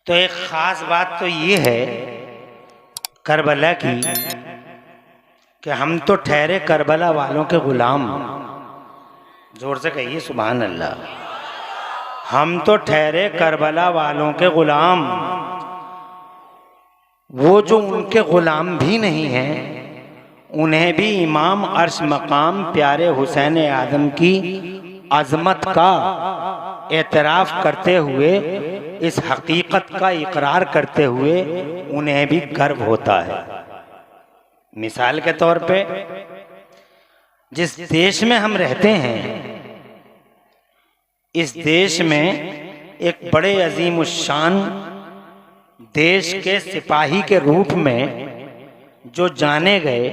तो एक ख़ास बात तो ये है करबला की कि हम तो ठहरे करबला वालों के ग़ुलाम। ज़ोर से कहिए सुभान अल्लाह। हम तो ठहरे करबला वालों के ग़ुलाम। वो जो उनके ग़ुलाम भी नहीं हैं, उन्हें भी इमाम अर्श मकाम प्यारे हुसैन आदम की अज़मत का एतराफ़ करते हुए, इस हकीकत का इकरार करते हुए उन्हें भी गर्व होता है। मिसाल के तौर पे जिस देश में हम रहते हैं, इस देश में एक बड़े अजीम उश्शान देश के सिपाही के रूप में जो जाने गए,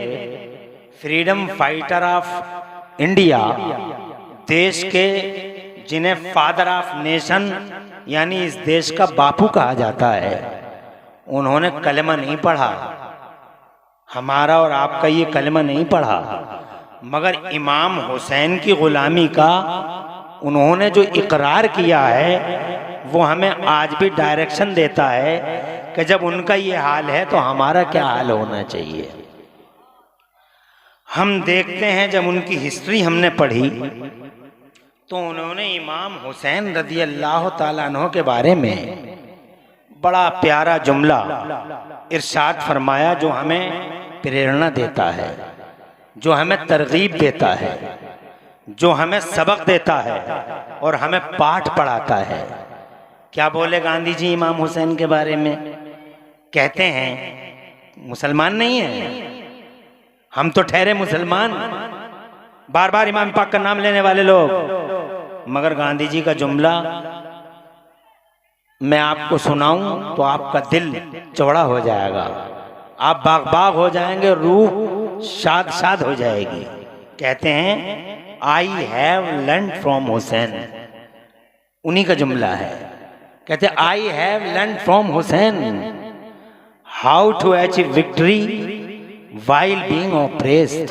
फ्रीडम फाइटर ऑफ इंडिया, देश के जिन्हें फादर ऑफ नेशन यानी इस देश का बापू कहा जाता है, उन्होंने कलमा नहीं पढ़ा। हमारा और आपका ये कलमा नहीं पढ़ा, मगर इमाम हुसैन की ग़ुलामी का उन्होंने जो इकरार किया है वो हमें आज भी डायरेक्शन देता है कि जब उनका ये हाल है तो हमारा क्या हाल होना चाहिए। हम देखते हैं जब उनकी हिस्ट्री हमने पढ़ी तो उन्होंने इमाम हुसैन रज़ी अल्लाह ताला अन्हु के बारे में बड़ा प्यारा जुमला इरशाद फरमाया जो हमें प्रेरणा देता है, जो हमें तरगीब देता है, जो हमें सबक देता है और हमें पाठ पढ़ाता है। क्या बोले गांधी जी इमाम हुसैन के बारे में? कहते हैं मुसलमान नहीं है, हम तो ठहरे मुसलमान, बार बार इमाम पाक का नाम लेने वाले लोग, मगर गांधी जी का जुमला मैं आपको सुनाऊं तो आपका दिल चौड़ा हो जाएगा, आप बाग बाग हो जाएंगे, रूह शाद शाद हो जाएगी। कहते हैं I have learn from Hussain, उन्हीं का जुमला है। कहते हैं I have learn from Hussain how to achieve victory while being oppressed.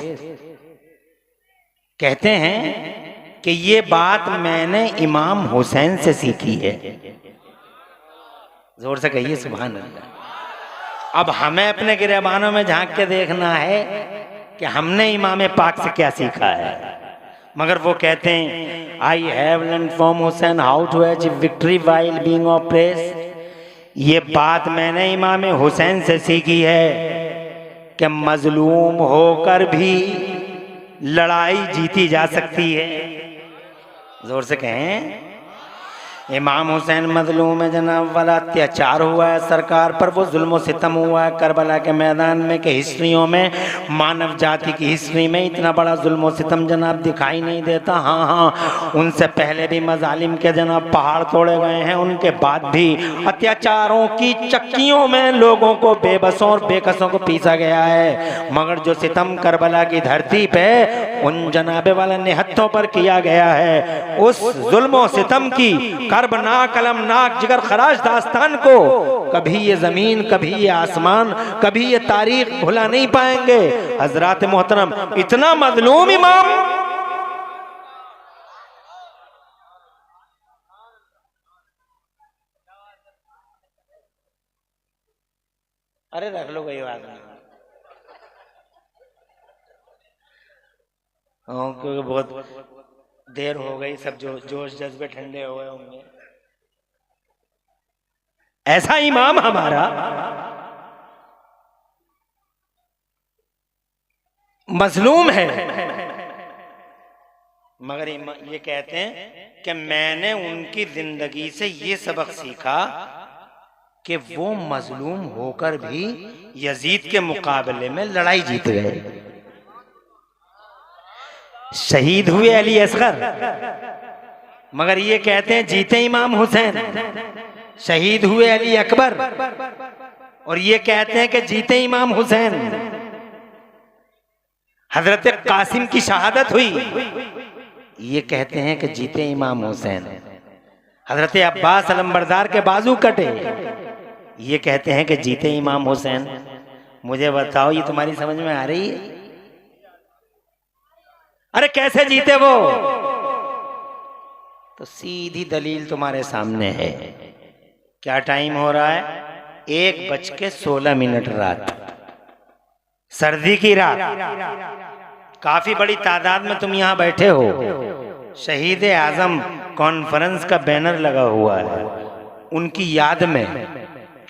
कहते हैं कि ये बात मैंने इमाम हुसैन से सीखी है। जोर से कहिए सुभान अल्लाह। अब हमें अपने गिरेबानों में झांक के देखना है कि हमने इमाम पाक से क्या सीखा है। मगर वो कहते हैं I have learn from Hussain how to achieve victory while being oppressed. ये बात मैंने इमाम हुसैन से सीखी है कि मजलूम होकर भी लड़ाई जीती जा सकती है। जोर से कहें इमाम हुसैन मजलूम है जनाब, वाला अत्याचार हुआ है सरकार पर, वो जुल्म सितम हुआ है करबला के मैदान में कि हिस्ट्रियों में, मानव जाति की हिस्ट्री में इतना बड़ा जुल्म सितम जनाब दिखाई नहीं देता। हाँ हाँ, उनसे पहले भी मजालिम के जनाब पहाड़ तोड़े गए हैं, उनके बाद भी अत्याचारों की चक्कियों में लोगों को, बेबसों और बेकसों को पीसा गया है। मगर जो सितम करबला की धरती पे उन जनाबे वाला निहत्तों पर किया गया है, उस जुल्म सितम की कर्बनाक अलमनाक जिगर खराज दास्तान को कभी ये जमीन, कभी ये आसमान, कभी ये तारीख भुला नहीं पाएंगे। हजरात मोहतरम, इतना मजलूम इमाम, अरे रख लो कोई बात नहीं, क्योंकि बहुत देर हो गई, सब जो जोश जज्बे ठंडे हो गए होंगे। ऐसा इमाम हमारा मजलूम है, मगर ये कहते हैं कि मैंने उनकी जिंदगी से ये सबक सीखा कि वो मजलूम होकर भी यजीद के मुकाबले में लड़ाई जीत गए। शहीद हुए अली असगर, मगर ये कहते हैं जीते इमाम हुसैन। शहीद हुए अली अकबर और ये कहते हैं कि जीते इमाम हुसैन। हजरत कासिम की शहादत हुई, ये कहते हैं कि जीते इमाम हुसैन। हजरत अब्बास अलमबरदार के बाजू कटे, ये कहते हैं कि जीते इमाम हुसैन। मुझे बताओ ये तुम्हारी समझ में आ रही है? अरे कैसे जीते वो? तो सीधी दलील तुम्हारे सामने है। क्या टाइम हो रहा है? 1:16 रात, सर्दी की रात। काफी बड़ी तादाद में तुम यहाँ बैठे हो। शहीद आजम कॉन्फ्रेंस का बैनर लगा हुआ है, उनकी याद में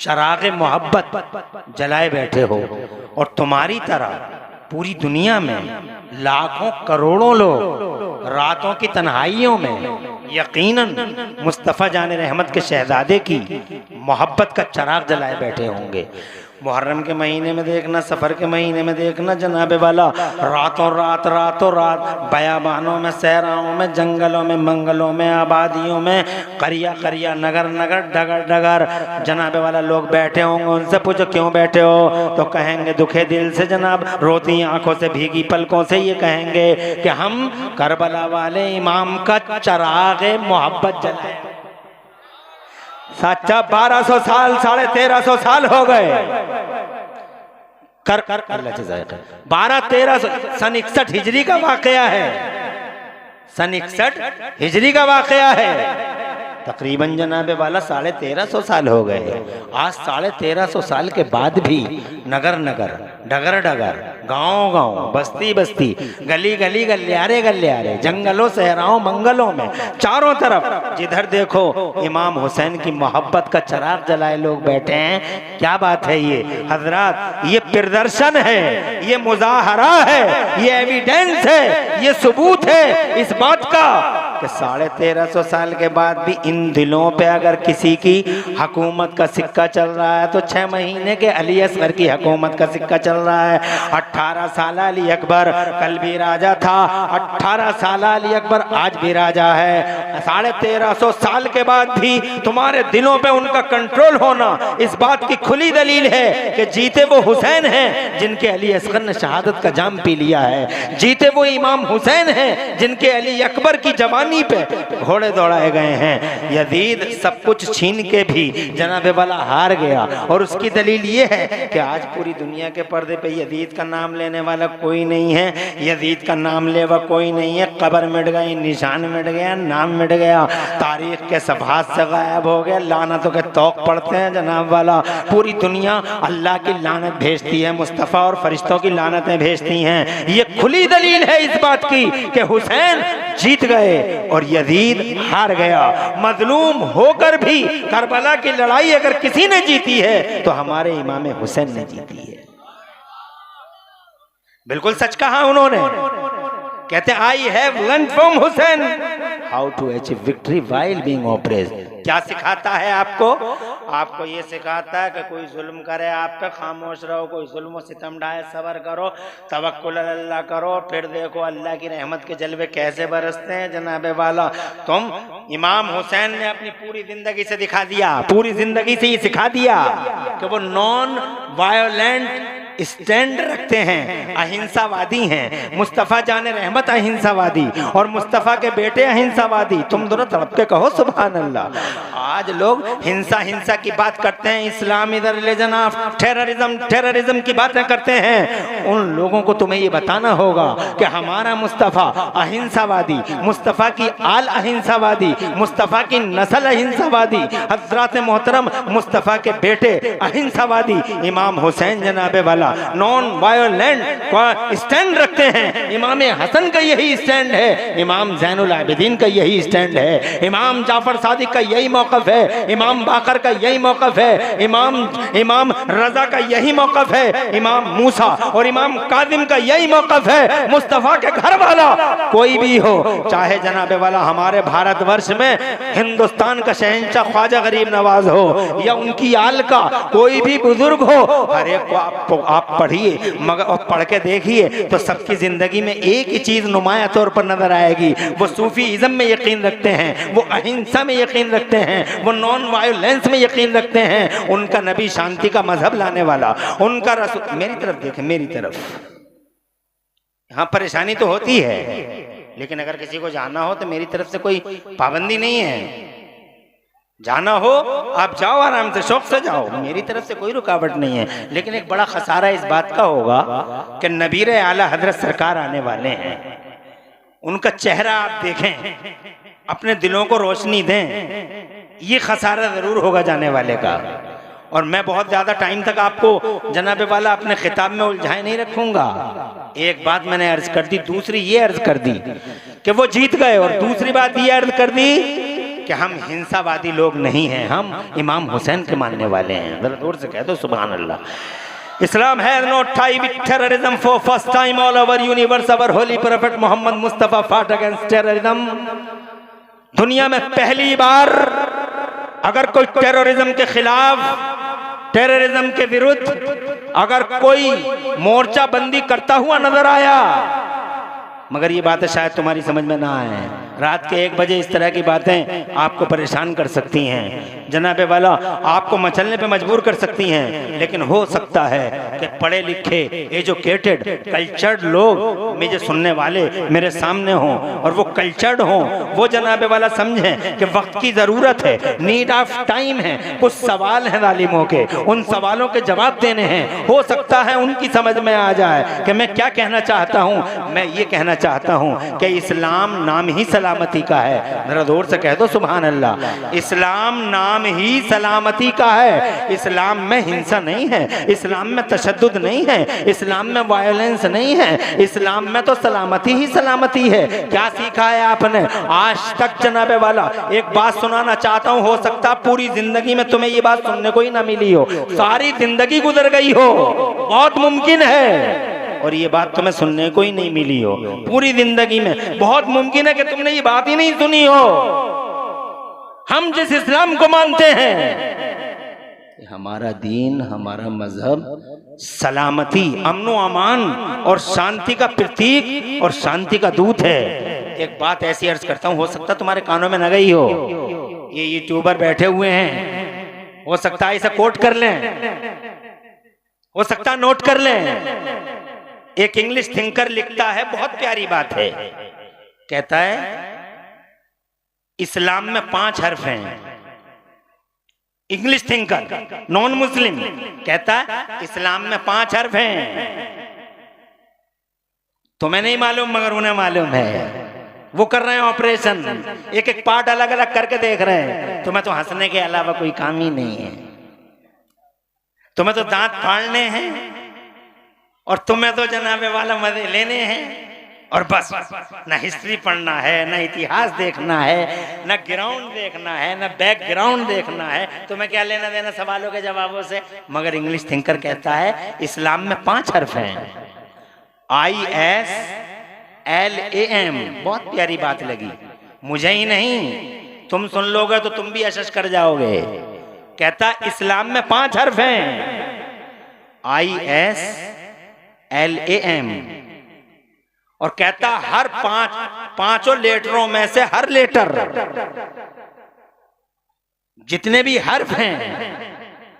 चराग़ मोहब्बत जलाए बैठे हो। और तुम्हारी तरह पूरी दुनिया में लाखों करोड़ों लोग रातों की तन्हाइयों में यकीनन मुस्तफ़ा जान रहमत के शहजादे की मोहब्बत का चराग जलाए बैठे होंगे। मुहर्रम के महीने में देखना, सफ़र के महीने में देखना, जनाबे वाला रातों रात बयाबानों में, सहराओं में, जंगलों में, मंगलों में, आबादियों में, करिया करिया, नगर नगर, डगर डगर जनाबे वाला लोग बैठे होंगे। उनसे पूछो क्यों बैठे हो, तो कहेंगे दुखे दिल से जनाब, रोती आंखों से, भीगी पलकों से ये कहेंगे कि हम करबला वाले इमाम का चराग मोहब्बत जलाए। सच्चा 1200 साल, 1350 साल हो गए। कर 12-1300 सन 61 हिजरी का वाकया है। सन 61 हिजरी का वाकया है। तकरीबन जनाबे वाला 1350 साल हो गए। आज 1350 साल के बाद भी नगर नगर, डगर डगर, गांव गांव, बस्ती बस्ती, गली गली, गलियारे गलियारे, जंगलों सहराओं मंगलों में, चारों तरफ जिधर देखो इमाम हुसैन की मोहब्बत का चराग जलाए लोग बैठे हैं। क्या बात है ये हजरात? ये प्रदर्शन है, ये मुजाहरा है, ये एविडेंस है, ये सबूत है इस बात का कि 1350 साल के बाद भी इन दिलों पे अगर किसी की हुकूमत का सिक्का चल रहा है तो 6 महीने के अली असगर की हुकूमत का सिक्का चल रहा है। 18 साल अली अकबर कल भी राजा था, 18 साल अली अकबर आज भी राजा है। 1350 साल के बाद भी तुम्हारे दिलों पे उनका कंट्रोल होना इस बात की खुली दलील है कि जीते वो हुसैन हैं जिनके अली असगर ने शहादत का जाम पी लिया है। जीते वो इमाम हुसैन हैं जिनके अली अकबर की जवानी पे घोड़े दौड़ाए गए हैं। यजीद सब कुछ छीन के भी जनाबे वाला हार गया। और उसकी दलील ये है कि आज पूरी दुनिया के पर्दे पे यजीद का नाम लेने वाला कोई नहीं है, यजीद का नाम लेवा कोई नहीं है। कब्र मिट गई, निशान मिट गया, नाम मिट गया, तारीख के सफात से गायब हो गया। लानतों के तौक पड़ते हैं जनाब वाला। पूरी दुनिया अल्लाह की लानत भेजती है, मुस्तफ़ा और फरिश्तों की लानतें भेजती हैं। ये खुली दलील है इस बात की कि हुसैन जीत गए और यजीद हार गया। मजलूम होकर भी करबला की लड़ाई अगर किसी ने जीती है तो हमारे इमाम हुसैन ने जीती है। बिल्कुल सच कहा उन्होंने। कहते I have learn from Hussain how to achieve victory while being oppressed. क्या सिखाता है आपको? आपको ये सिखाता है कि कोई जुल्म करे आप पे, खामोश रहो, कोई जुल्म सितम ढाए, सब्र करो, तवक्कुल अल्लाह करो, फिर देखो अल्लाह की रहमत के जलवे कैसे बरसते हैं जनाबे वाला। तुम इमाम हुसैन ने अपनी पूरी जिंदगी से दिखा दिया, पूरी जिंदगी से ये सिखा दिया कि वो नॉन वायोलेंट स्टैंड रखते हैं, अहिंसावादी हैं। मुस्तफ़ा जान रहमत अहिंसावादी और मुस्तफ़ा के बेटे अहिंसावादी। तुम दोनों तड़प के कहो सुभान अल्लाह। आज लोग हिंसा हिंसा की बात करते हैं, Islam is religion of terrorism की बातें करते हैं। उन लोगों को तुम्हें ये बताना होगा कि हमारा मुस्तफ़ा अहिंसावादी, मुस्तफ़ा की आल अहिंसावादी, मुस्तफ़ा की नस्ल अहिंसावादी, हज़रात मोहतरम मुस्तफ़ा के बेटे अहिंसावादी इमाम हुसैन जनाबे वाला नॉन वायोलेंट स्टैंड रखते हैं। इमाम हसन का यही स्टैंड है, इमाम ज़ैनुल आबिदीन का यही स्टैंड है, इमाम जाफर सादिक का यही मौक़िफ़ है, इमाम बाकर का यही मौक़िफ़ है, इमाम रजा का यही मौक़िफ़ है, इमाम मूसा और इमाम कादिम का यही मौक़िफ़ है। मुस्तफ़ा के घर वाला कोई भी हो, चाहे जनाबे वाला हमारे भारतवर्ष में हिंदुस्तान का शहंशाह ख्वाजा गरीब नवाज हो या उनकी आल का कोई भी बुजुर्ग हो, हर एक को आप पढ़िए, मगर पढ़ के देखिए तो सबकी जिंदगी में एक ही चीज नुमाया तौर पर नजर आएगी। वो सूफीइज्म में यकीन रखते हैं, वो अहिंसा में यकीन रखते हैं, वो नॉन वायोलेंस में यकीन रखते हैं। उनका नबी शांति का मजहब लाने वाला, उनका रसूल। मेरी तरफ देखें, मेरी तरफ। यहाँ परेशानी तो होती है, लेकिन अगर किसी को जाना हो तो मेरी तरफ से कोई पाबंदी नहीं है। जाना हो आप जाओ, आराम से शौक से जाओ, मेरी तरफ से कोई रुकावट नहीं है। लेकिन एक बड़ा खसारा इस बात का होगा कि नबीर आला हजरत सरकार आने वाले हैं। उनका चेहरा आप देखें, अपने दिलों को रोशनी दें। ये खसारा जरूर होगा जाने वाले का। और मैं बहुत ज्यादा टाइम तक आपको जनाबे वाला अपने खिताब में उलझाए नहीं रखूंगा। एक बात मैंने अर्ज कर दी, दूसरी ये अर्ज कर दी कि वो जीत गए, और दूसरी बात ये अर्ज कर दी कि हम हिंसावादी लोग नहीं हैं, हम इमाम हुसैन के मानने वाले हैं। जरा जोर से कह दो सुभान अल्लाह। Islam has no tie with terrorism. For first time all over universe our holy prophet Muhammad Mustafa fought against terrorism. दुनिया में पहली बार अगर कोई टेररिज्म के खिलाफ, टेररिज्म के विरुद्ध अगर कोई मोर्चा बंदी करता हुआ नजर आया, मगर ये बातें शायद तुम्हारी समझ में ना आए। रात के 1 बजे इस तरह की बातें आपको परेशान कर सकती हैं, जनाबे वाला आपको मचलने पे मजबूर कर सकती हैं। लेकिन हो सकता है कि पढ़े लिखे एजुकेटेड कल्चर्ड लोग मुझे सुनने वाले मेरे सामने हों, और वो कल्चर्ड हों, वो जनाबे वाला समझें कि वक्त की ज़रूरत है, नीड ऑफ टाइम है। कुछ सवाल हैं जालिमों के, उन सवालों के जवाब देने हैं। हो सकता है उनकी समझ में आ जाए कि मैं क्या कहना चाहता हूँ। मैं ये कहना चाहता हूँ कि इस्लाम नाम ही सलामती का है। जरा जोर से कह दो सुभान अल्लाह। इस्लाम नाम ही सलामती का है। इस्लाम में हिंसा नहीं है, इस्लाम में तशद्दुद नहीं है, इस्लाम में वायलेंस नहीं है, इस्लाम में तो सलामती ही सलामती है। क्या सीखा है आपने आज तक जनाबे वाला? एक बात सुनाना चाहता हूँ, हो सकता पूरी जिंदगी में तुम्हें ये बात सुनने को ही ना मिली हो, सारी जिंदगी गुजर गई हो, बहुत मुमकिन है। और ये बात तुम्हें सुनने को ही नहीं मिली हो पूरी जिंदगी में, बहुत मुमकिन है कि तुमने ये बात ही नहीं सुनी हो। हम जिस इस्लाम को मानते हैं, हमारा दीन, हमारा मजहब सलामती, अमनो अमान और शांति का प्रतीक और शांति का दूत है। एक बात ऐसी अर्ज करता हूँ, हो सकता तुम्हारे कानों में न गई हो, ये यूट्यूबर बैठे हुए हैं, हो सकता है इसे कोट कर लें, हो सकता नोट कर लें। एक इंग्लिश थिंकर लिखता है, बहुत प्यारी बात है, कहता है इस्लाम में 5 हर्फ हैं। इंग्लिश थिंकर, नॉन मुस्लिम, कहता है इस्लाम में 5 हर्फ हैं। तुम्हें नहीं मालूम मगर उन्हें मालूम है। वो कर रहे हैं ऑपरेशन, एक एक पार्ट अलग अलग करके देख रहे हैं। तुम्हें तो हंसने के अलावा कोई काम ही नहीं है, तुम्हें तो दांत फाड़ने हैं, और तुम्हें तो जनाबे वाला मजे लेने हैं। और बस ना हिस्ट्री पढ़ना है, ना इतिहास देखना है, ना ग्राउंड देखना है, ना बैकग्राउंड देखना है। तुम्हें क्या लेना देना सवालों के जवाबों से? मगर इंग्लिश थिंकर कहता है इस्लाम में 5 हर्फ हैं, ISLAM। बहुत प्यारी बात लगी मुझे ही नहीं, तुम सुन लोगे तो तुम भी अशश कर जाओगे। कहता इस्लाम में 5 हर्फ हैं, ISLAM, और कहता हर पांचों लेटरों में से हर लेटर, जितने भी हर्फ हैं,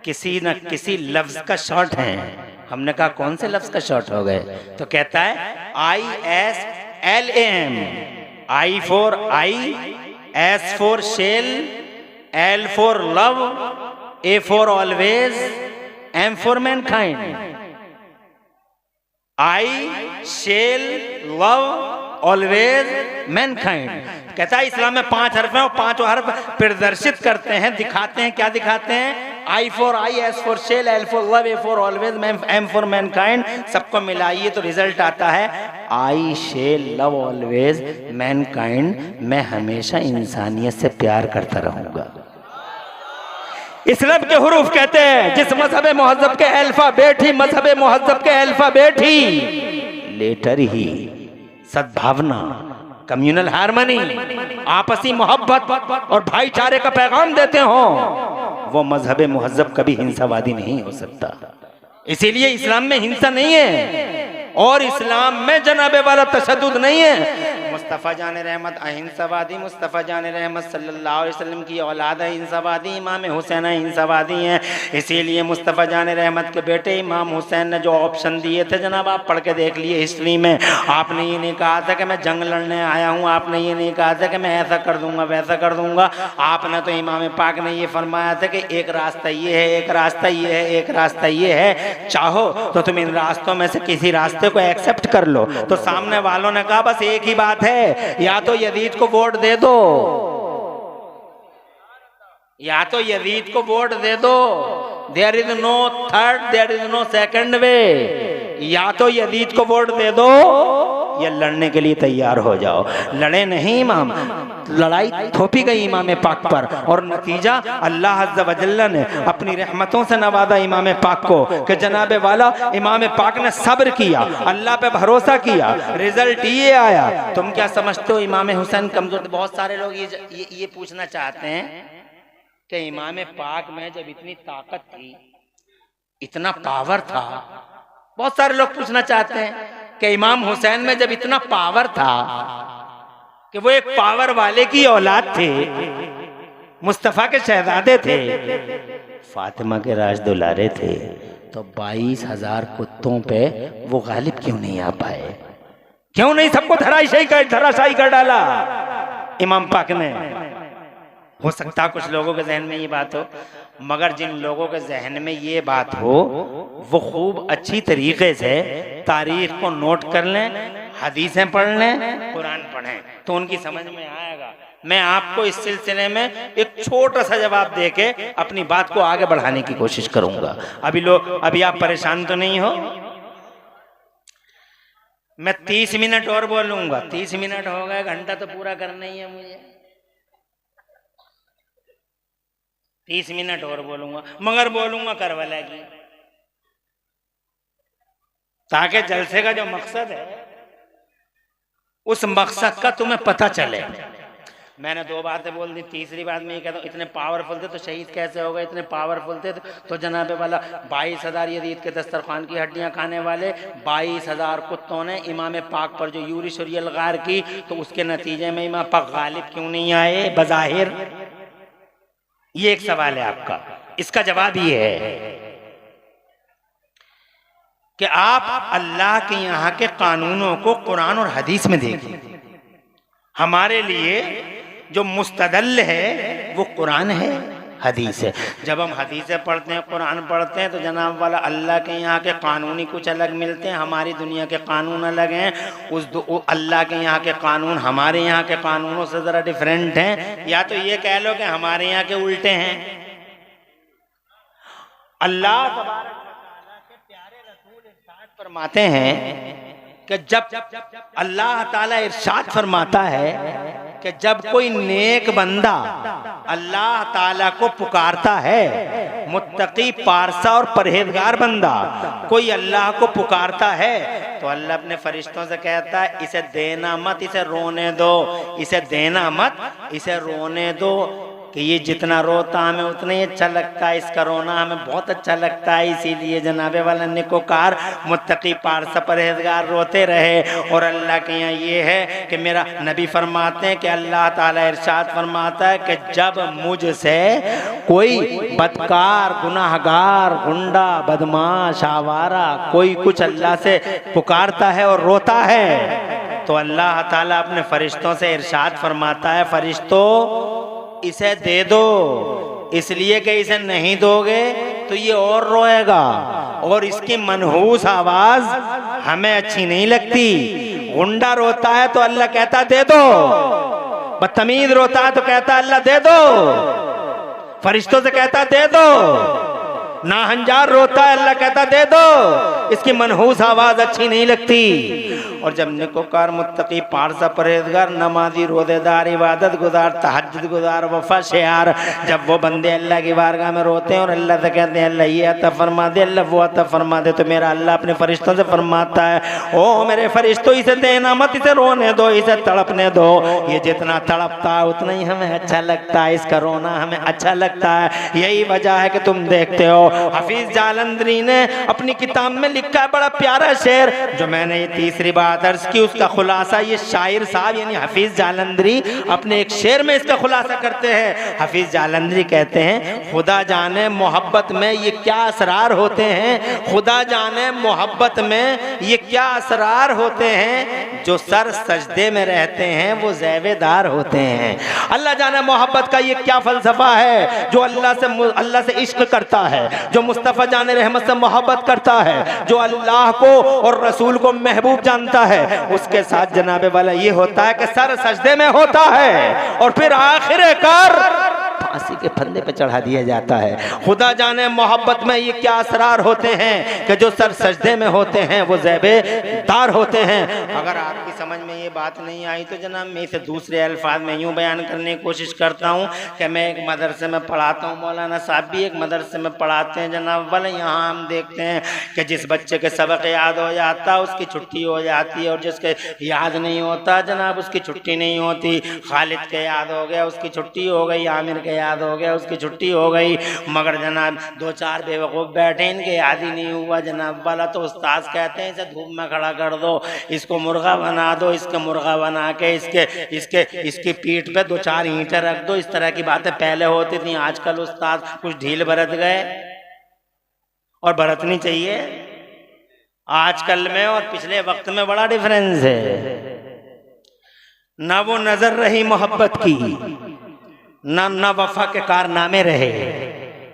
किसी न किसी लफ्ज का शॉर्ट है। हमने कहा कौन से लफ्ज का शॉर्ट हो गए? तो कहता है ISLAM, I for I, S for shell, L for love, A for always, M for mankind। I shall love always mankind। कहता है इस्लाम में 5 हर्फ हैं, और 5 हर्फ प्रदर्शित करते हैं, दिखाते हैं। क्या दिखाते हैं? I for I, S for shall, L for love, A for always, M for mankind। सबको मिलाइए तो रिजल्ट आता है I shall love always mankind। मैं हमेशा इंसानियत से प्यार करता रहूंगा। इस्लाम के हुरूफ कहते हैं जिस मजहब मुहज्जब के अल्फाबेट ही, मजहब मुहज्जब के अल्फाबेट ही, लेटर ही सद्भावना, कम्युनल हार्मनी, आपसी मोहब्बत और भाईचारे का पैगाम देते हो, वो मजहब मुहज्जब कभी हिंसावादी नहीं हो सकता। इसीलिए इस्लाम में हिंसा नहीं है, और इस्लाम में जनाबे वाला तशद्दुद नहीं है। मुस्तफ़ा जान रहमत अहिंसावादी, मुस्तफ़ा जान रहमत सल्लल्लाहु अलैहि वसल्लम की औलाद अहिंसावादी, इमाम हुसैन अहिंसावादी हैं। इसीलिए मुस्तफ़ा जान रहमत के बेटे इमाम हुसैन ने जो ऑप्शन दिए थे, जनाब आप पढ़ के देख लिए हिस्ट्री में, आपने ये नहीं कहा था कि मैं जंग लड़ने आया हूँ, आपने ये नहीं कहा था कि मैं ऐसा कर दूंगा वैसा कर दूंगा। आपने तो इमाम पाक ने ये फरमाया था कि एक रास्ता ये है, एक रास्ता ये है, एक रास्ता ये है, चाहो तो तुम इन रास्तों में से किसी रास्ते को एक्सेप्ट कर लो। तो सामने वालों ने कहा बस एक ही बात है, या तो यजीद को वोट दे दो, या तो यजीद को वोट दे दो, there is no third, there is no second way. या तो यजीद को वोट दे दो या लड़ने के लिए तैयार हो जाओ। लड़े नहीं इमाम, लड़ाई थोपी गई इमाम पाक पर, और नतीजा अल्लाह अज़्ज़ व जल्ल ने अपनी रहमतों से नवाजा इमाम पाक को कि जनाबे वाला इमाम पाक ने सब्र किया, अल्लाह पे भरोसा किया, रिजल्ट ये आया। तुम क्या समझते हो इमाम हुसैन कमजोर? बहुत सारे लोग ये पूछना चाहते हैं कि इमाम पाक में जब इतनी ताकत थी, इतना पावर था, बहुत सारे लोग पूछना चाहते हैं कि इमाम हुसैन में जब इतना पावर था कि वो एक पावर वाले की औलाद थे, मुस्तफा के शहजादे थे, फातिमा के राज दुलारे थे, तो 22,000 कुत्तों पे वो गालिब क्यों नहीं आ पाए? क्यों नहीं सबको धराशायी कर डाला इमाम पाक ने? हो सकता कुछ लोगों के जहन में ये बात हो, मगर जिन लोगों के जहन में ये बात हो वो खूब अच्छी तरीके से तारीख को नोट कर लें, हदीसें पढ़ लें, कुरान पढ़ें, तो उनकी समझ में आएगा। मैं आपको इस सिलसिले में एक छोटा सा जवाब देके अपनी बात को आगे बढ़ाने की कोशिश करूंगा। अभी आप परेशान तो नहीं हो? मैं 30 मिनट और बोलूंगा। 30 मिनट हो गए, घंटा तो पूरा करना ही है मुझे। 30 मिनट और बोलूंगा, मगर बोलूंगा करबला की, ताकि जलसे का जो मकसद है उस मकसद का तुम्हें पता चले। मैंने 2 बातें बोल दी, तीसरी बात मैं ये कहता हूँ, इतने पावरफुल थे तो शहीद कैसे हो गए? इतने पावरफुल थे तो जनाबे वाला 22,000 यजीद के दस्तरखान की हड्डियां खाने वाले 22,000 कुत्तों ने इमाम पाक पर जो यूरी शुरियल गार की, तो उसके नतीजे में इमाम पाक गालिब क्यों नहीं आए बज़ाहिर? ये एक सवाल है आपका। इसका जवाब ये है कि आप अल्लाह के यहाँ के कानूनों को कुरान और हदीस में देखिए। हमारे लिए जो मुस्तदल है वो कुरान है, हदीस है। जब हम हदीसें पढ़ते हैं, कुरान पढ़ते हैं, तो जनाब वाला अल्लाह के यहाँ के कानूनी कुछ अलग मिलते हैं, हमारी दुनिया के कानून अलग हैं। अल्लाह के यहाँ के कानून हमारे यहाँ के कानूनों से ज़रा डिफरेंट हैं, या तो ये कह लो कि हमारे यहाँ के उल्टे हैं। अल्लाह के प्यारे रसूल इरशाद फरमाते हैं कि जब अल्लाह ताला इरशाद फरमाता है कि जब कोई नेक बंदा अल्लाह ताला को पुकारता है, मुत्तकी पारसा और परहेजगार बंदा कोई अल्लाह को पुकारता है, तो अल्लाह अपने फरिश्तों से कहता है इसे देना मत, इसे रोने दो, इसे देना मत, इसे रोने दो, कि ये जितना रोता हमें उतना ही अच्छा लगता है, इसका रोना हमें बहुत अच्छा लगता है। इसीलिए जनाबे वाला नेकोकार मुत्तकी पारसा परहेजगार रोते रहे। और अल्लाह के यहाँ ये है कि मेरा नबी फरमाते हैं कि अल्लाह ताला इरशाद फरमाता है कि जब मुझसे कोई बदकार, गुनाहगार, गुंडा, बदमाश, आवारा कोई कुछ अल्लाह से पुकारता है और रोता है, तो अल्लाह ताला अपने फरिश्तों से इरशाद फरमाता है, फरिश्तों इसे दे दो, इसलिए कि इसे नहीं दोगे तो ये और रोएगा और इसकी मनहूस आवाज हमें अच्छी नहीं लगती। गुंडा रोता है तो अल्लाह कहता दे दो, बदतमीज रोता है तो कहता अल्लाह दे दो, फरिश्तों से कहता दे दो, नाहंजार रोता है अल्लाह कहता दे दो, इसकी मनहूस आवाज अच्छी नहीं लगती। और जब नेकोकार, मुत्तकी, पारसा, परहेजगार, नमाजी, रोजेदार, इबादत गुजार, तहज्जुद गुजार, वफा शेयार, जब वो बंदे अल्लाह की बारगाह में रोते हैं और अल्लाह से कहते हैं अल्लाह ये अता फरमा दे, अल्लाह वो अता फरमा दे, तो मेरा अल्लाह अपने फरिश्तों से फरमाता है ओ मेरे फरिश्तों इसे देना मत, इसे रोने दो, इसे तड़पने दो, ये जितना तड़पता है उतना ही हमें अच्छा लगता है, इसका रोना हमें अच्छा लगता है। यही वजह है कि तुम देखते हो हफीज जालंधरी ने अपनी किताब में लिखा है बड़ा प्यारा शेर, जो मैंने ये तीसरी बात अर्ज की, उसका खुलासा ये शायर साहब यानी हफीज जालंधरी अपने एक शेर में इसका खुलासा करते हैं। हफीज जालंधरी कहते हैं खुदा जाने मोहब्बत में ये क्या असरार होते हैं, खुदा जाने मोहब्बत में ये क्या असरार होते हैं, जो सर सजदे में रहते हैं वो ज़ैवेदार होते हैं। अल्लाह जाने मोहब्बत का ये क्या फलसफा है, जो अल्लाह से इश्क करता है, जो मुस्तफ़ा जाने रहमत से मोहब्बत करता है, जो अल्लाह को और रसूल को महबूब जानता है, उसके साथ जनाबे वाला ये होता है कि सर सजदे में होता है और फिर आखिरकार फांसी के फंदे पे चढ़ा दिया जाता है। खुदा जाने मोहब्बत में ये क्या असरार होते हैं कि जो सर सजदे में होते हैं वो ज़ैबेदार होते हैं। अगर आपकी समझ में ये बात नहीं आई तो जनाब मैं इसे दूसरे अल्फाज में यूँ बयान करने की कोशिश करता हूँ कि मैं एक मदरसे में पढ़ाता हूँ, मौलाना साहब भी एक मदरसे में पढ़ाते हैं जनाब। वाले यहाँ हम देखते हैं कि जिस बच्चे के सबक याद हो जाता उसकी छुट्टी हो जाती है, और जिसके याद नहीं होता जनाब उसकी छुट्टी नहीं होती। खालिद के याद हो गया उसकी छुट्टी हो गई, आमिर के याद हो गया उसकी छुट्टी हो गई, मगर जनाब दो चार बेवकूफ़ बैठे इनके याद ही नहीं हुआ जनाब वाला। तो उस्ताद कहते हैं इसे धूप में खड़ा कर दो, इसको मुर्गा बना दो, इसके मुर्गा बना के इसकी पीठ पे दो चार ईंटें रख दो। इस तरह की बातें पहले होती थी, आजकल उस्ताद कुछ ढील बरत गए और बरतनी चाहिए। आजकल में और पिछले वक्त में बड़ा डिफरेंस है। ना वो नजर रही मोहब्बत की, ना वफा के कारनामे रहे,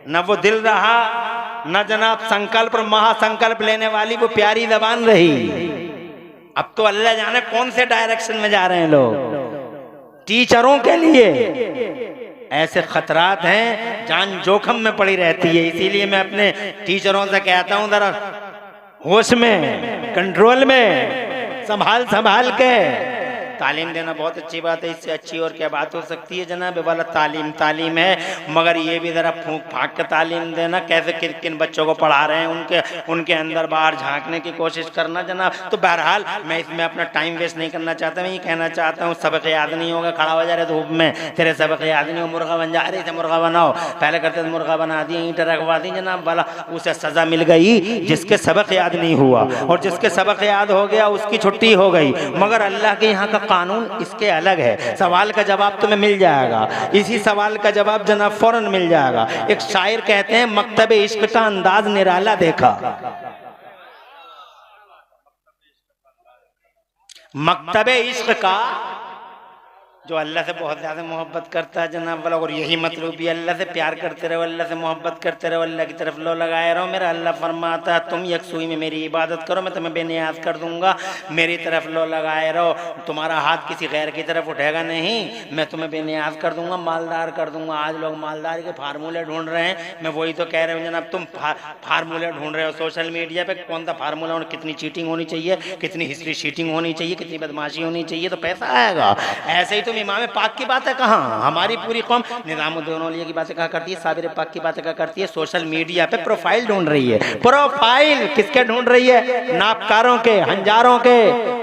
ना वो दिल रहा, ना जनाब संकल्प और महासंकल्प लेने वाली वो प्यारी जबान रही। अब तो अल्लाह जाने कौन से डायरेक्शन में जा रहे हैं लोग। टीचरों के लिए ऐसे खतरात हैं, जान जोखिम में पड़ी रहती है। इसीलिए मैं अपने टीचरों से कहता हूं जरा होश में, कंट्रोल में, संभाल के तालीम देना बहुत अच्छी बात है। इससे अच्छी और क्या बात हो सकती है जनाब वाला। तालीम है, मगर ये भी ज़रा फूंक फाँक के तालीम देना, कैसे किन बच्चों को पढ़ा रहे हैं उनके अंदर बाहर झांकने की कोशिश करना जनाब। तो बहरहाल मैं इसमें अपना टाइम वेस्ट नहीं करना चाहता। मैं ये कहना चाहता हूँ सबक याद नहीं होगा, खड़ा हो जा रहे धूप में, तेरे सबक याद नहीं हो, मुर्गा बन जा रहे थे, मुर्गा बनाओ। पहले करते थे मुर्गा बना दिए, ईंटें रखवा दी जनाब वाला। उसे सज़ा मिल गई जिसके सबक याद नहीं हुआ, और जिसके सबक याद हो गया उसकी छुट्टी हो गई। मगर अल्लाह के यहाँ का कानून इसके अलग है। सवाल का जवाब तुम्हें मिल जाएगा, इसी सवाल का जवाब जनाब फौरन मिल जाएगा। एक शायर कहते हैं मकतब इश्क का अंदाज निराला देखा, मकतब इश्क का जो अल्लाह से बहुत ज़्यादा मोहब्बत करता है जनाब वाला, और यही मतलब भी अल्लाह से प्यार करते रहो, अल्लाह से मोहब्बत करते रहो, अल्लाह की तरफ लो लगाए रहो। मेरा अल्लाह फरमाता है तुम यकसुई में मेरी इबादत करो, मैं तुम्हें बेनियाज कर दूंगा। मेरी तरफ लो लगाए रहो, तुम्हारा हाथ किसी गैर की तरफ उठेगा नहीं, मैं तुम्हें बेनियाज कर दूंगा, मालदार कर दूंगा। आज लोग मालदारी के फार्मूले ढूंढ रहे हैं, मैं वही तो कह रहा हूँ जनाब, तुम फार्मूले ढूंढ रहे हो सोशल मीडिया पे। कौन सा फार्मूला और कितनी चीटिंग होनी चाहिए, कितनी हिस्ट्री शीटिंग होनी चाहिए, कितनी बदमाशी होनी चाहिए तो पैसा आएगा। ऐसे ही तुम इमाम पाक की बातें कहाँ, हमारी पूरी कौम निज़ामुद्दीन औलिया की बातें कहा करती है, साबिर पाक की बातें कहा करती है। सोशल मीडिया पे प्रोफाइल ढूंढ रही है। प्रोफाइल किसके ढूंढ रही है? नापकारों के, हंजारों के,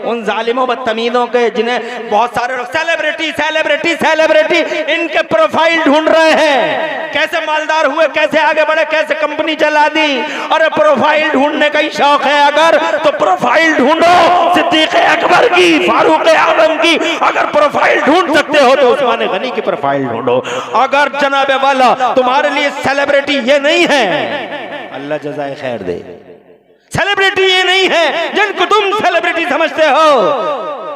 उन जालिमों बदतमीजों के जिन्हें बहुत सारे लोग सेलिब्रिटी सेलिब्रिटी सेलिब्रिटी इनके प्रोफाइल ढूंढ रहे हैं। कैसे मालदार हुए, कैसे आगे बढ़े, कैसे कंपनी चला दी। अरे प्रोफाइल ढूंढने का ही शौक है अगर तो प्रोफाइल ढूंढो सिद्दीक़ अकबर की, फारूक आज़म की। अगर प्रोफाइल ढूंढ सकते हो तो उस्मान गनी की प्रोफाइल ढूंढो। अगर जनाब वाला तुम्हारे लिए सेलिब्रिटी ये नहीं है, अल्लाह जज़ाए खैर दे, सेलिब्रिटी ये नहीं है जिनको तुम सेलिब्रिटी समझते हो,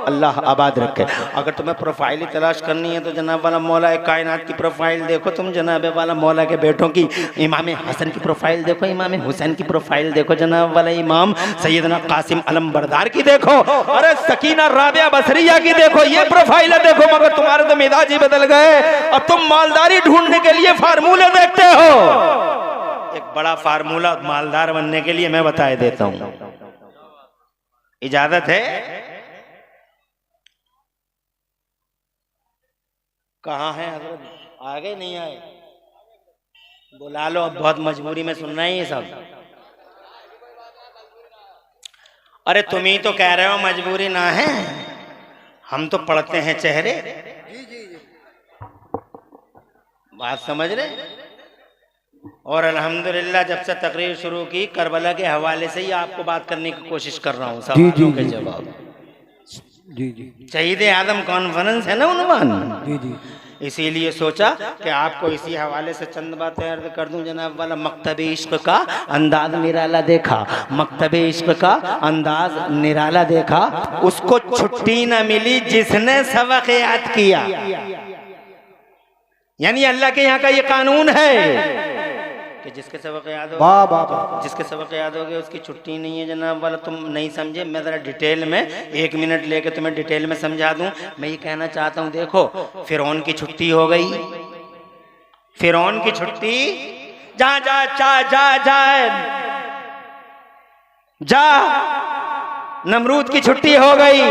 अल्लाह आबाद रखे। अगर तुम्हें प्रोफाइल ही तलाश करनी है तो जनाब वाला मौला कायनात की प्रोफाइल देखो, तुम जनाब वाला मौला के बेटों की, इमाम हसन की प्रोफाइल देखो, इमाम हुसैन की प्रोफाइल देखो, जनाब वाला इमाम सैयदना कासिम अलम बरदार की देखो, अरे सकीना राबिया बसरिया की देखो, ये प्रोफाइल देखो। मगर तुम्हारे तो मिजाज ही बदल गए, अब तुम मालदारी ढूंढने के लिए फार्मूले देखते हो। एक बड़ा फार्मूला मालदार बनने के लिए मैं बता देता हूं, इजाजत है? कहाँ है हजरत? आगे नहीं आए, बुला लो, अब बहुत मजबूरी में सुनना है ये सब। अरे तुम ही तो कह रहे हो मजबूरी ना है, हम तो पढ़ते हैं चेहरे। बात समझ रहे? और अल्हम्दुलिल्लाह जब से तकरीर शुरू की करबला के हवाले से ही आपको बात करने की कोशिश कर रहा हूँ, सवालों के जवाब। जी शहीद आदम कॉन्फ्रेंस है ना उन्वान, जी इसीलिए सोचा कि आपको इसी हवाले से चंद बातें अर्ज कर दूं जनाब वाला। मकतब इश्क का अंदाज निराला देखा, मकतब इश्क का अंदाज निराला देखा, उसको छुट्टी न मिली जिसने सबक याद किया। यानी अल्लाह के यहाँ का ये कानून है कि जिसके सबक याद हो, जिसके सबक याद हो गया उसकी छुट्टी नहीं है जनाब वाला। तुम नहीं समझे, मैं ज़रा डिटेल में 1 मिनट लेके तुम्हें डिटेल में समझा दूं। मैं ये कहना चाहता हूँ, देखो फिरौन की छुट्टी हो गई, फिरौन की छुट्टी, जा जा जा जा जा जा, नमरूद की छुट्टी हो गई।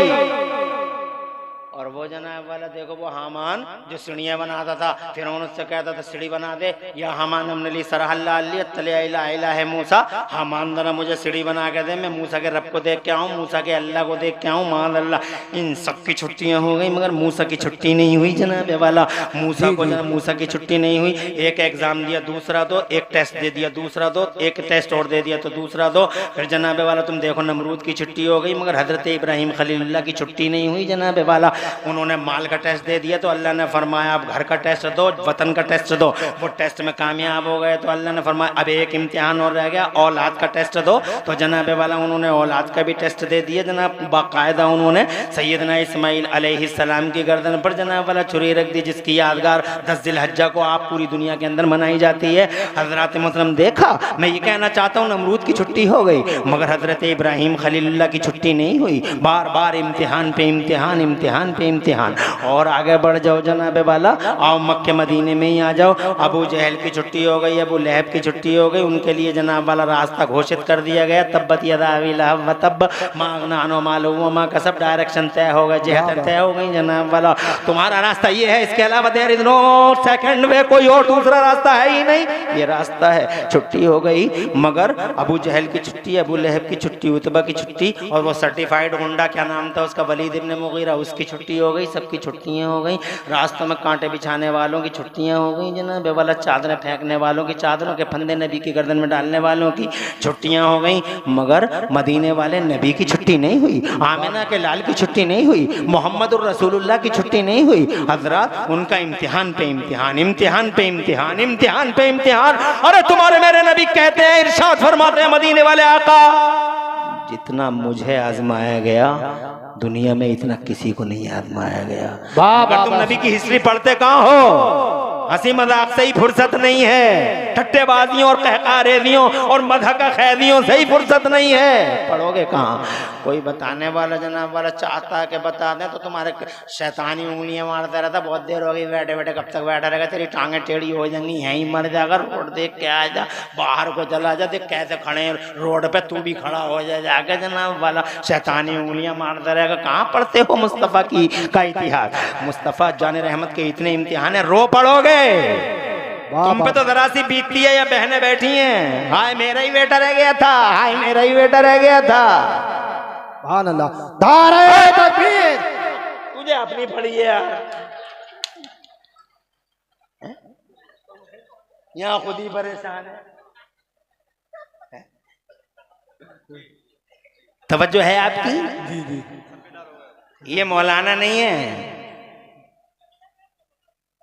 और वो जनाब वाला देखो, वो हामान जो सीढ़ियाँ बनाता था, फिर उससे कहता था सीढ़ी बना दे, या हामान हमने ली सरहल्ला है मूसा, हामान जरा मुझे सीढ़ी बना के दे, मैं मूसा के रब को देख के आऊँ, मूसा के अल्लाह को देख के आऊँ। मान अल्लाह इन सब की छुट्टियाँ हो गई, मगर मूसा की छुट्टी नहीं हुई जनाब वाला। मूसा को जनाब मूसा की छुट्टी नहीं हुई। एक एग्जाम दिया दूसरा दो, एक टेस्ट दे दिया दूसरा दो, एक टेस्ट और दे दिया तो दूसरा दो। फिर जनाब वाला तुम देखो नमरूद की छुट्टी हो गई, मगर हजरत इब्राहिम खलीलुल्लाह की छुट्टी नहीं हुई जनाब वाला। उन्होंने माल का टेस्ट दे दिया तो अल्लाह ने फरमाया अब घर का टेस्ट दो, वतन का टेस्ट दो। वो टेस्ट में कामयाब हो गए तो अल्लाह ने फरमाया अब एक इम्तिहान और रह गया, औलाद का टेस्ट दो। तो जनाब वाला उन्होंने औलाद का भी टेस्ट दे दिया जनाब। बाकायदा उन्होंने सैयदना इस्माइल अलैहिस्सलाम की गर्दन पर जनाब वाला छुरी रख दी, जिसकी यादगार 10 जिलहज्जा को आप पूरी दुनिया के अंदर मनाई जाती है। हजरत मोहतरम देखा, मैं ये कहना चाहता हूँ नमरूद की छुट्टी हो गई, मगर हजरत इब्राहिम खलीलुल्लाह की छुट्टी नहीं हुई। बार बार इम्तिहान पे इम्तिहान, इम्तिहान पे इम्तिहान। और आगे बढ़ जाओ जनाब वाला, आओ मक्के मदीने में ही आ जाओ। अबू जहल की छुट्टी हो गई, अबू लहब की छुट्टी हो गई, उनके लिए जनाब वाला रास्ता घोषित कर दिया गया। तब्बत यदा अबी लहब व तब, मा अगना अन्हु मालुहु व मा कसब, डायरेक्शन तय हो गई, जिहत तय हो गई जनाब वाला। तुम्हारा रास्ता ये है, इसके अलावा there is no second way, कोई और दूसरा रास्ता है ही नहीं, ये रास्ता है। छुट्टी हो गई, मगर अबू जहल की छुट्टी, अबू लहब की छुट्टी, उतबा की छुट्टी, और वो सर्टिफाइड गुंडा क्या नाम था उसका, वलीद इब्न मुगीरा, उसकी छुट्टी हो गई। सबकी छुट्टियां हो गई। रास्तों में कांटे बिछाने वालों की छुट्टियां हो गई जनाब वाला, चादरें फेंकने वालों की, चादरों के फंदे नबी की गर्दन में डालने वालों की छुट्टियां हो गई। मगर मदीने वाले नबी की छुट्टी नहीं हुई, आमिना के लाल की छुट्टी नहीं हुई, मोहम्मद रसूलुल्लाह की छुट्टी नहीं हुई। हजरत उनका इम्तिहान पे इम्तिहान, इम्तिहान पे इम्तिहान, इम्तिहान पे इम्तिहान। अरे तुम्हारे मेरे नबी कहते हैं, इरशाद फरमाते हैं मदीने वाले आका, जितना मुझे आजमाया गया दुनिया में इतना किसी को नहीं आजमाया गया। अगर तुम नबी की हिस्ट्री पढ़ते कहाँ हो? हंसी मजाक से ही फुर्सत नहीं है, ठट्टेबाजियों और कहकारेजियों और मज़हक खैदियों से ही फुर्सत नहीं है। पढ़ोगे कहाँ? कोई बताने वाला जनाब वाला चाहता है कि बता दें तो तुम्हारे शैतानी उंगलियां मारता रहता, बहुत देर हो गई बैठे बैठे, कब तक बैठा रहेगा, तेरी टांगें टेढ़ी हो जाएंगी, यहीं मर जाएगा। रोड देख के आ जा, बाहर को चला जा, देख कैसे खड़े रोड पे, तू भी खड़ा हो जाए जाके जनाब वाला, शैतानी उंगलियां मारता रहेगा। कहाँ पढ़ते हो मुस्तफ़ा का इतिहास? मुस्तफ़ा जान रहमत के इतने इम्तिहान है, रो पढ़ोगे? तुम पे तो जरा सी बीतती है या बहनें बैठी हैं, हाय मेरा ही बेटा रह गया था, हाय मेरा ही बेटा रह गया था। सुभान अल्लाह, नारे तकबीर। तुझे अपनी पड़ी है यार, यहाँ खुद ही परेशान है। तवज्जो है आपकी? जी जी, ये मौलाना नहीं है,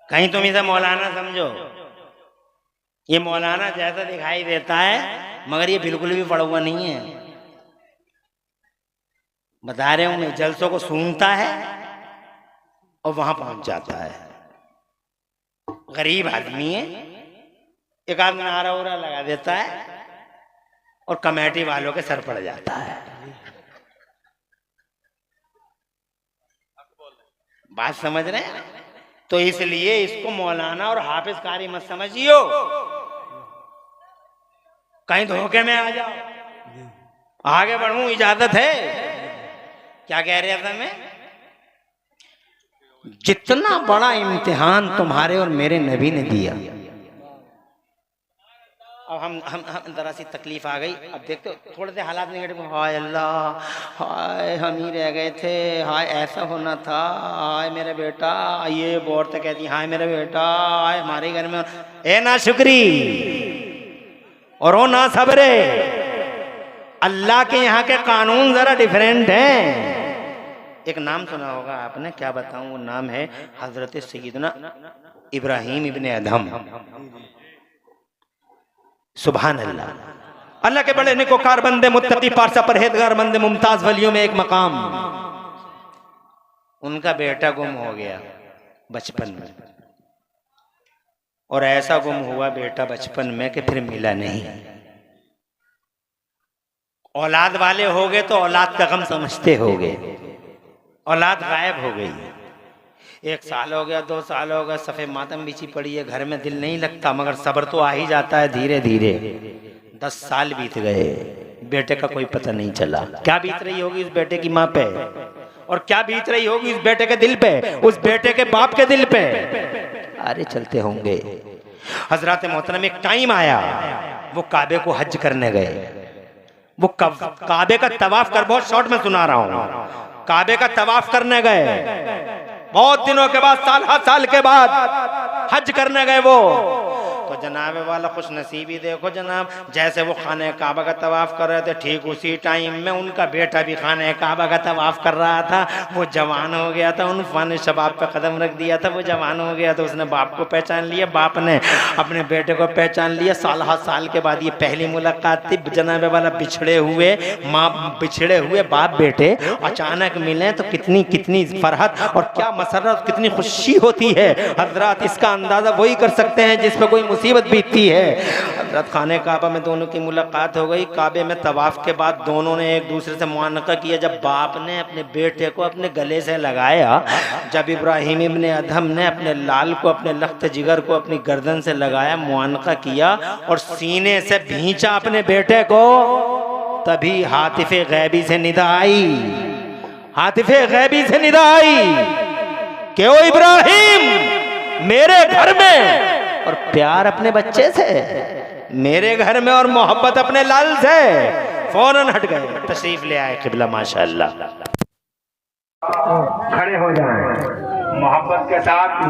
कहीं तुम इसे मौलाना समझो। ये मौलाना जैसा दिखाई देता है, मगर ये बिल्कुल भी पढ़ा हुआ नहीं है। बता रहे हूं मैं, जलसों को सूंघता है और वहां पहुंच जाता है। गरीब आदमी है, एक आदमी नारा उरा लगा देता है और कमेटी वालों के सर पड़ जाता है। बात समझ रहे हैं? तो इसलिए इसको मौलाना और हाफिज कारी मत समझियो, कहीं धोखे में आ जाओ। आगे बढ़ूं, इजाजत है? क्या कह रहे थे मैं? जितना बड़ा इम्तिहान तुम्हारे और मेरे नबी ने दिया, अब हम जरा सी तकलीफ आ गई। अब देखते थोड़े से हालात निगेटिव, हाय अल्लाह, हाय हम ही रह गए थे, हाय ऐसा होना था, हाय मेरा बेटा, ये बोर तक कहती हाय मेरा बेटा, हाय हमारे घर में। ए ना शुक्री और ओ ना सबरे, अल्लाह के यहाँ के कानून जरा डिफरेंट हैं। एक नाम सुना होगा आपने, क्या बताऊं, वो नाम है हजरत सैयदना इब्राहिम इब्ने अदहम। सुभान अल्लाह। अल्लाह के बड़े नेकोकार बंदे, मुत्तकी, पारसा, परहेजगार बंदे, मुमताज वलियों में एक मकाम। उनका बेटा गुम हो गया बचपन में, और ऐसा गुम हुआ बेटा बचपन में कि फिर मिला नहीं। औलाद वाले हो गए तो औलाद का गम समझते हो गए, औलाद गायब हो गई। 1 साल हो गया, 2 साल हो गया, सफ़े मातम बिछी पड़ी है, घर में दिल नहीं लगता, मगर सब्र तो आ ही जाता है धीरे धीरे। 10 साल बीत गए, बेटे का कोई पता नहीं चला। क्या बीत रही होगी उस बेटे की माँ पे, और क्या बीत रही होगी उस बेटे के दिल पे, उस बेटे के बाप के दिल पे। अरे चलते होंगे। हजरत मोहतरम एक टाइम आया, वो काबे को हज करने गए। वो काबे का तवाफ कर, बहुत शॉर्ट में सुना रहा हूँ, काबे का तवाफ करने गए। बहुत दिनों के बाद, साल के बाद हज करने गए वो। तो जनाब वाला खुश नसीबी देखो जनाब, जैसे वो खाने काबा का तवाफ कर रहे थे, ठीक उसी टाइम में उनका बेटा भी खाने काबा का तवाफ कर रहा था। वो जवान हो गया था, उन फन शबाब पे कदम रख दिया था, वो जवान हो गया था। उसने बाप को पहचान लिया, बाप ने अपने बेटे को पहचान लिया। साल के बाद ये पहली मुलाकात थी। जनाब वाला बिछड़े हुए बाप बेटे अचानक मिले तो कितनी फरहत और क्या मसरत, कितनी खुशी होती है। हजरत इसका अंदाजा वही कर सकते हैं जिस पे कोई मुसीबत बीतती है। हजरत खाने काबा में दोनों की मुलाकात हो गई। काबे में तवाफ के बाद दोनों ने एक दूसरे से मुआनका किया। जब बाप ने अपने बेटे को अपने गले से लगाया, जब इब्राहिम इब्ने अदहम ने अपने लाल को, अपने लख्त जिगर को अपनी गर्दन से लगाया, मुआनका किया और सीने से भींचा अपने बेटे को, तभी हातिफे गैबी से निदा आई, हातिफे गैबी से निदा आई कि ओ इब्राहिम, मेरे घर में और प्यार अपने बच्चे से, मेरे घर में और मोहब्बत अपने लाल से। फौरन हट गए, तशरीफ ले आए किबला। माशाअल्लाह, खड़े हो जाएं मोहब्बत के साथ।